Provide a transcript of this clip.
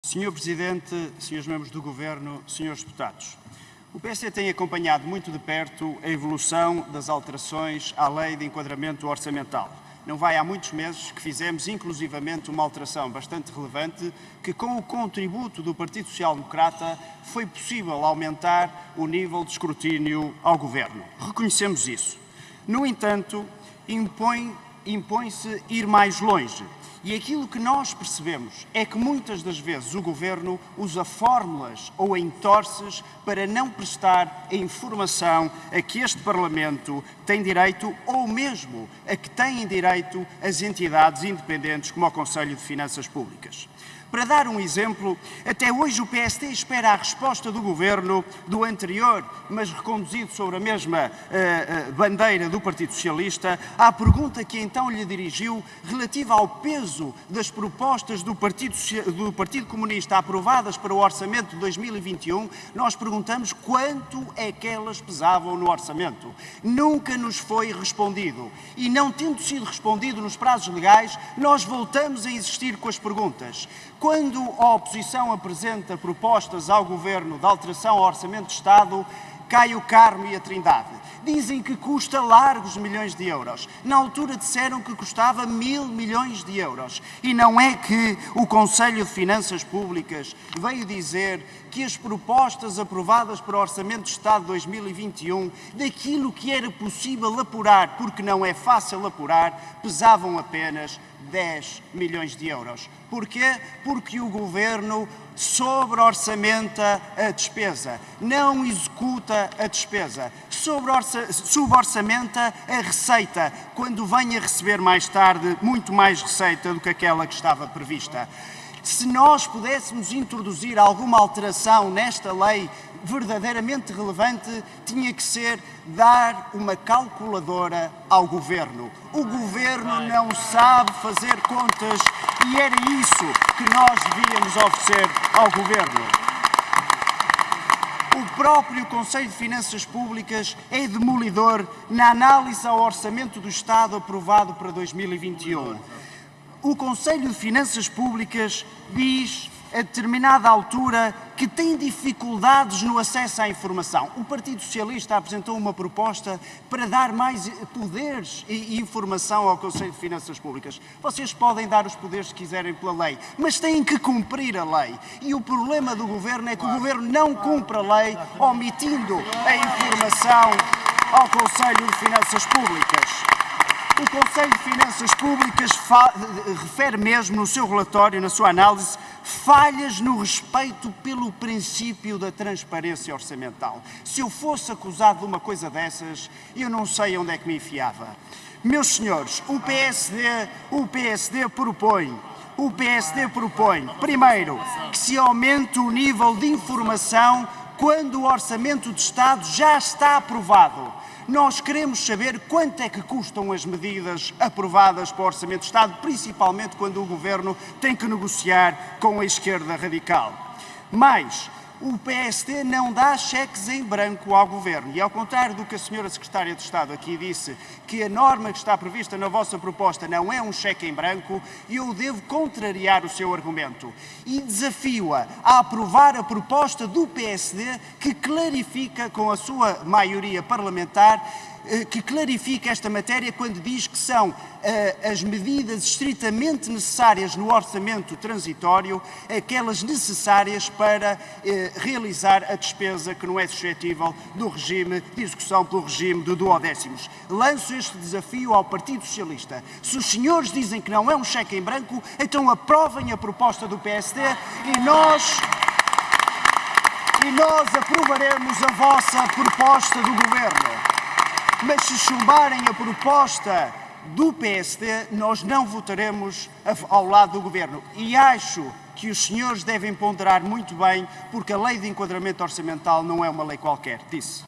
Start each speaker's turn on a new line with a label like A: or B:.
A: Senhor Presidente, senhores membros do Governo, senhores deputados, o PSD tem acompanhado muito de perto a evolução das alterações à Lei de Enquadramento Orçamental. Não vai há muitos meses que fizemos inclusivamente uma alteração bastante relevante que, com o contributo do Partido Social Democrata, foi possível aumentar o nível de escrutínio ao Governo. Reconhecemos isso. No entanto, impõe-se ir mais longe. E aquilo que nós percebemos é que muitas das vezes o Governo usa fórmulas ou entorces para não prestar a informação a que este Parlamento tem direito ou mesmo a que têm direito as entidades independentes como o Conselho de Finanças Públicas. Para dar um exemplo, até hoje o PSD espera a resposta do Governo do anterior, mas reconduzido sobre a mesma bandeira do Partido Socialista, à pergunta que então lhe dirigiu relativa ao peso das propostas do Partido Comunista aprovadas para o Orçamento de 2021, nós perguntamos quanto é que elas pesavam no Orçamento. Nunca nos foi respondido. E não tendo sido respondido nos prazos legais, nós voltamos a insistir com as perguntas. Quando a oposição apresenta propostas ao Governo de alteração ao Orçamento de Estado, cai o Carmo e a Trindade. Dizem que custa largos milhões de euros. Na altura disseram que custava 1.000 milhões de euros. E não é que o Conselho de Finanças Públicas veio dizer que as propostas aprovadas para o Orçamento de Estado de 2021, daquilo que era possível apurar, porque não é fácil apurar, pesavam apenas 10 milhões de euros. Porquê? Porque o Governo sobre-orçamenta a despesa, não executa a despesa, suborçamenta a receita, quando vem a receber mais tarde muito mais receita do que aquela que estava prevista. Se nós pudéssemos introduzir alguma alteração nesta lei verdadeiramente relevante, tinha que ser dar uma calculadora ao Governo. O Governo não sabe fazer contas e era isso que nós devíamos oferecer ao Governo. O próprio Conselho de Finanças Públicas é demolidor na análise ao Orçamento do Estado aprovado para 2021. O Conselho de Finanças Públicas diz, a determinada altura, que tem dificuldades no acesso à informação. O Partido Socialista apresentou uma proposta para dar mais poderes e informação ao Conselho de Finanças Públicas. Vocês podem dar os poderes que quiserem pela lei, mas têm que cumprir a lei. E o problema do Governo é que o Governo não cumpre a lei, omitindo a informação ao Conselho de Finanças Públicas. O Conselho de Finanças Públicas refere mesmo no seu relatório, na sua análise, falhas no respeito pelo princípio da transparência orçamental. Se eu fosse acusado de uma coisa dessas, eu não sei onde é que me enfiava. Meus senhores, o PSD propõe, primeiro, que se aumente o nível de informação quando o Orçamento de Estado já está aprovado. Nós queremos saber quanto é que custam as medidas aprovadas para o Orçamento de Estado, principalmente quando o Governo tem que negociar com a esquerda radical. Mas o PSD não dá cheques em branco ao Governo. E ao contrário do que a senhora Secretária de Estado aqui disse, que a norma que está prevista na vossa proposta não é um cheque em branco, eu devo contrariar o seu argumento. E desafio-a a aprovar a proposta do PSD que clarifica, com a sua maioria parlamentar, que clarifica esta matéria quando diz que são as medidas estritamente necessárias no orçamento transitório, aquelas necessárias para realizar a despesa que não é suscetível do regime de execução pelo regime de duodécimos. Lanço este desafio ao Partido Socialista. Se os senhores dizem que não é um cheque em branco, então aprovem a proposta do PSD e nós aprovaremos a vossa proposta do Governo. Mas se chumbarem a proposta do PSD, nós não votaremos ao lado do Governo. E acho que os senhores devem ponderar muito bem, porque a Lei de Enquadramento Orçamental não é uma lei qualquer. Disse.